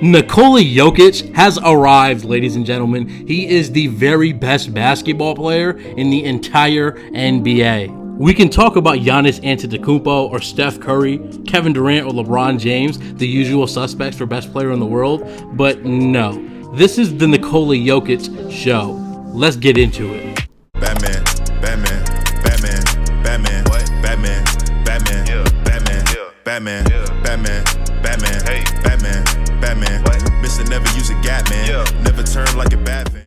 Nikola Jokic has arrived, ladies and gentlemen. He is the very best basketball player in the entire NBA. We can talk about Giannis Antetokounmpo or Steph Curry, Kevin Durant or LeBron James, the usual suspects for best player in the world, but no. This is the Nikola Jokic show. Let's get into it. Batman, Batman, Batman, Batman, what? Batman, Batman, yeah. Batman, yeah. Batman, yeah. Batman, Batman, hey, Batman, Batman, what? Mr. Never use a gap, man. Yeah. Never turn like a Batman.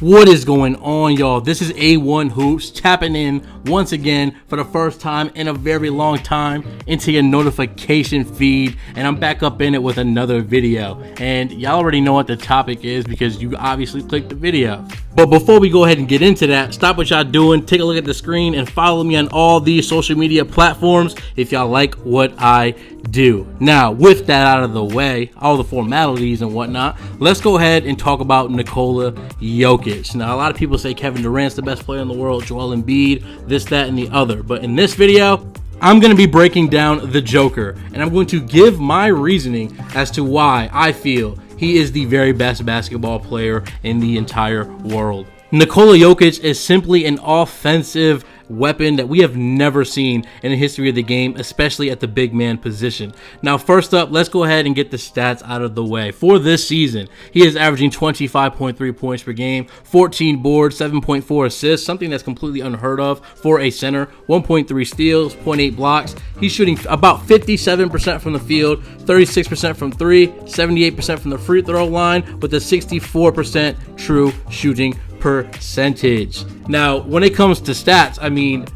What is going on, y'all? This is A1 Hoops tapping in once again for the first time in a very long time into your notification feed, and I'm back up in it with another video. And y'all already know what the topic is because you obviously clicked the video. But before we go ahead and get into that, stop what y'all doing, take a look at the screen, and follow me on all these social media platforms if y'all like what I do. Now, with that out of the way, all the formalities and whatnot, let's go ahead and talk about Nikola Jokic. Now, a lot of people say Kevin Durant's the best player in the world, Joel Embiid, this, that, and the other. But in this video, I'm going to be breaking down the Joker, and I'm going to give my reasoning as to why I feel he is the very best basketball player in the entire world. Nikola Jokic is simply an offensive weapon that we have never seen in the history of the game, especially at the big man position. Now, first up, let's go ahead and get the stats out of the way. For this season, he is averaging 25.3 points per game, 14 boards, 7.4 assists, something that's completely unheard of for a center, 1.3 steals, 0.8 blocks. He's shooting about 57% from the field, 36% from three, 78% from the free throw line, with a 64% true shooting percentage. Now, when it comes to stats, I mean,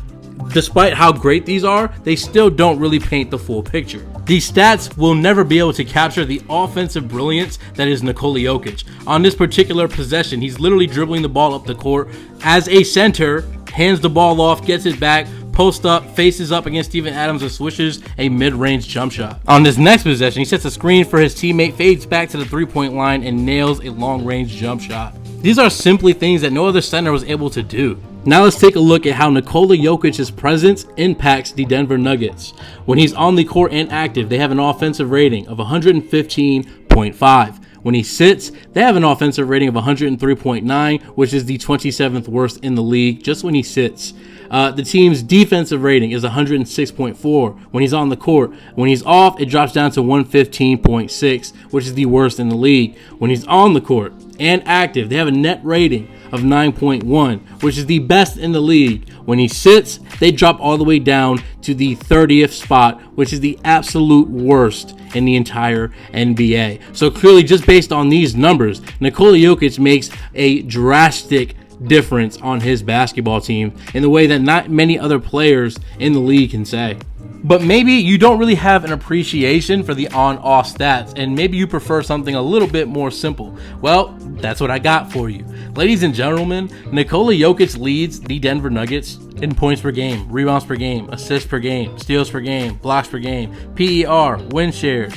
despite how great these are, they still don't really paint the full picture. These stats will never be able to capture the offensive brilliance that is Nikola Jokic. On this particular possession, he's literally dribbling the ball up the court as a center, hands the ball off, gets it back, post up, faces up against Steven Adams and swishes a mid-range jump shot. On this next possession, he sets a screen for his teammate, fades back to the three-point line, and nails a long-range jump shot. These are simply things that no other center was able to do. Now let's take a look at how Nikola Jokic's presence impacts the Denver Nuggets. When he's on the court and active, they have an offensive rating of 115.5. When he sits, they have an offensive rating of 103.9, which is the 27th worst in the league just when he sits. The team's defensive rating is 106.4 when he's on the court. When he's off, it drops down to 115.6, which is the worst in the league. When he's on the court and active, they have a net rating of 9.1, which is the best in the league. When he sits, they drop all the way down to the 30th spot, which is the absolute worst in the entire NBA. So clearly, just based on these numbers, Nikola Jokic makes a drastic difference on his basketball team in the way that not many other players in the league can say. But maybe you don't really have an appreciation for the on-off stats, and maybe you prefer something a little bit more simple. Well, that's what I got for you. Ladies and gentlemen, Nikola Jokic leads the Denver Nuggets in points per game, rebounds per game, assists per game, steals per game, blocks per game, PER, win shares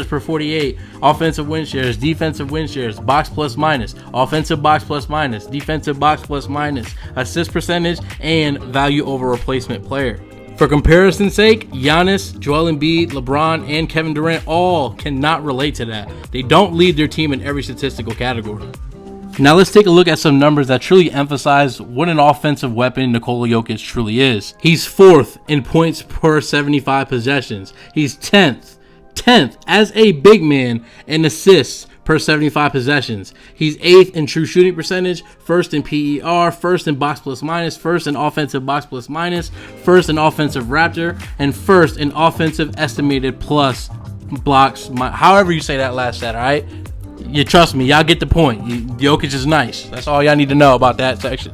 per 48, offensive win shares, defensive win shares, box plus minus, offensive box plus minus, defensive box plus minus, assist percentage, and value over replacement player. For comparison's sake, Giannis, Joel Embiid, LeBron, and Kevin Durant all cannot relate to that. They don't lead their team in every statistical category. Now let's take a look at some numbers that truly emphasize what an offensive weapon Nikola Jokic truly is. He's 4th in points per 75 possessions. He's 10th as a big man in assists per 75 possessions. He's 8th in true shooting percentage, 1st in PER, 1st in box plus minus, 1st in offensive box plus minus, 1st in offensive raptor, and 1st in offensive estimated plus blocks, however you say that last stat, all right? You trust me, y'all get the point. Jokic is nice. That's all y'all need to know about that section.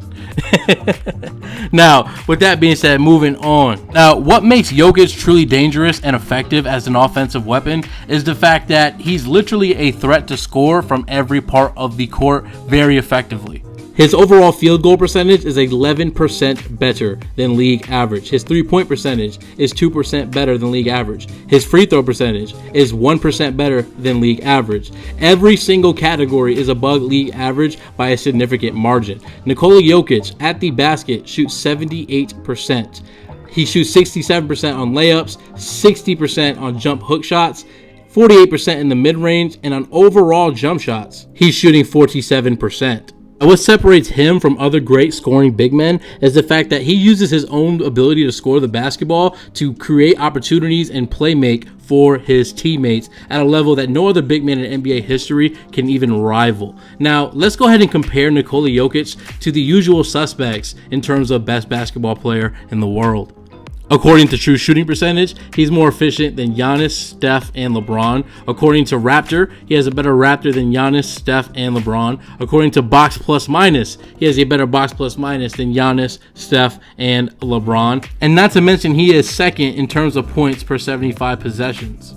Now, with that being said, moving on. Now, what makes Jokic truly dangerous and effective as an offensive weapon is the fact that he's literally a threat to score from every part of the court very effectively. His overall field goal percentage is 11% better than league average. His three-point percentage is 2% better than league average. His free throw percentage is 1% better than league average. Every single category is above league average by a significant margin. Nikola Jokic at the basket shoots 78%. He shoots 67% on layups, 60% on jump hook shots, 48% in the mid-range, and on overall jump shots, he's shooting 47%. What separates him from other great scoring big men is the fact that he uses his own ability to score the basketball to create opportunities and play make for his teammates at a level that no other big man in NBA history can even rival. Now, let's go ahead and compare Nikola Jokic to the usual suspects in terms of best basketball player in the world. According to true shooting percentage, he's more efficient than Giannis, Steph, and LeBron. According to Raptor, he has a better Raptor than Giannis, Steph, and LeBron. According to box plus minus, he has a better box plus minus than Giannis, Steph, and LeBron. And not to mention, he is second in terms of points per 75 possessions.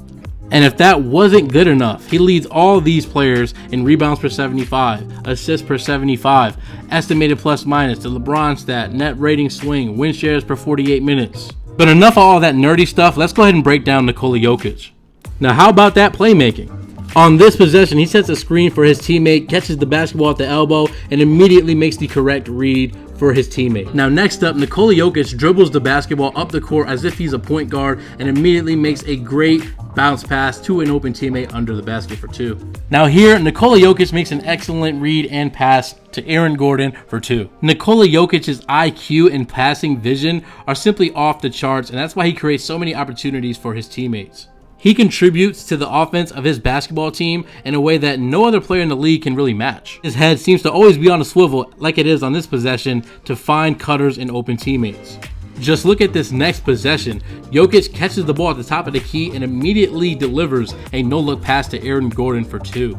And if that wasn't good enough, he leads all these players in rebounds per 75, assists per 75, estimated plus minus, the LeBron stat, net rating swing, win shares per 48 minutes. But enough of all that nerdy stuff, let's go ahead and break down Nikola Jokic. Now, how about that playmaking? On this possession, he sets a screen for his teammate, catches the basketball at the elbow, and immediately makes the correct read for his teammate. Now, next up, Nikola Jokic dribbles the basketball up the court as if he's a point guard and immediately makes a great bounce pass to an open teammate under the basket for 2. Now here, Nikola Jokic makes an excellent read and pass to Aaron Gordon for 2. Nikola Jokic's IQ and passing vision are simply off the charts, and that's why he creates so many opportunities for his teammates. He contributes to the offense of his basketball team in a way that no other player in the league can really match. His head seems to always be on a swivel, like it is on this possession, to find cutters and open teammates. Just look at this next possession. Jokic catches the ball at the top of the key and immediately delivers a no-look pass to Aaron Gordon for 2.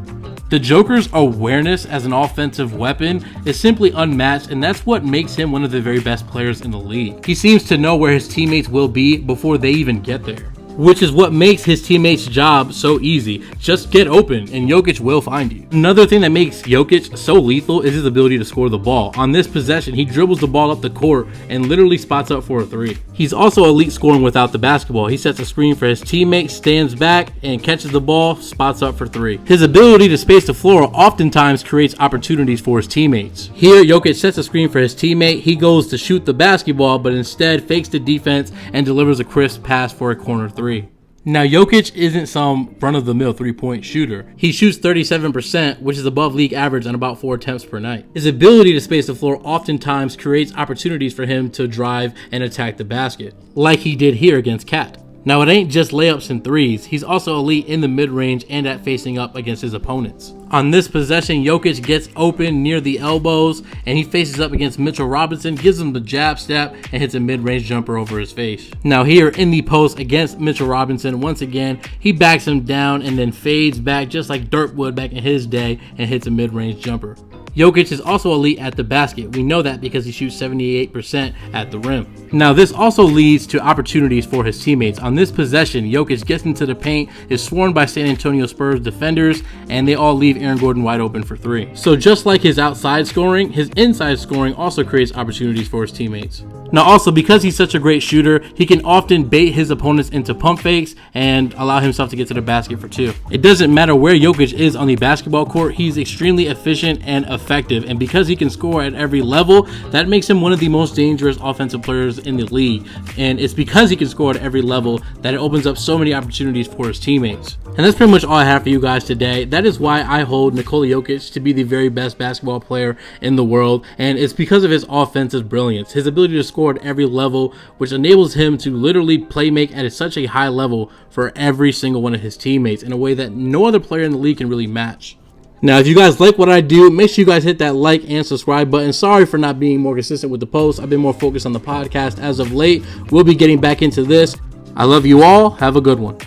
The Joker's awareness as an offensive weapon is simply unmatched, and that's what makes him one of the very best players in the league. He seems to know where his teammates will be before they even get there, which is what makes his teammates' job so easy. Just get open and Jokic will find you. Another thing that makes Jokic so lethal is his ability to score the ball. On this possession, he dribbles the ball up the court and literally spots up for a 3. He's also elite scoring without the basketball. He sets a screen for his teammate, stands back, and catches the ball, spots up for 3. His ability to space the floor oftentimes creates opportunities for his teammates. Here, Jokic sets a screen for his teammate. He goes to shoot the basketball, but instead fakes the defense and delivers a crisp pass for a corner 3. Now, Jokic isn't some run-of-the-mill three-point shooter. He shoots 37%, which is above league average on about 4 attempts per night. His ability to space the floor oftentimes creates opportunities for him to drive and attack the basket, like he did here against Cat. Now, it ain't just layups and threes. He's also elite in the mid-range and at facing up against his opponents. On this possession, Jokic gets open near the elbows, and he faces up against Mitchell Robinson, gives him the jab step, and hits a mid-range jumper over his face. Now here in the post against Mitchell Robinson, once again, he backs him down and then fades back just like Dirk would back in his day and hits a mid-range jumper. Jokic is also elite at the basket. We know that because he shoots 78% at the rim. Now, this also leads to opportunities for his teammates. On this possession, Jokic gets into the paint, is swarmed by San Antonio Spurs defenders, and they all leave Aaron Gordon wide open for 3. So just like his outside scoring, his inside scoring also creates opportunities for his teammates. Now also, because he's such a great shooter, he can often bait his opponents into pump fakes and allow himself to get to the basket for 2. It doesn't matter where Jokic is on the basketball court, he's extremely efficient and effective, and because he can score at every level, that makes him one of the most dangerous offensive players in the league. And it's because he can score at every level that it opens up so many opportunities for his teammates. And that's pretty much all I have for you guys today. That is why I hold Nikola Jokic to be the very best basketball player in the world, and it's because of his offensive brilliance, his ability to score at every level, which enables him to literally play make at such a high level for every single one of his teammates in a way that no other player in the league can really match. Now, if you guys like what I do, make sure you guys hit that like and subscribe button. Sorry for not being more consistent with the posts. I've been more focused on the podcast as of late. We'll be getting back into this. I love you all. Have a good one.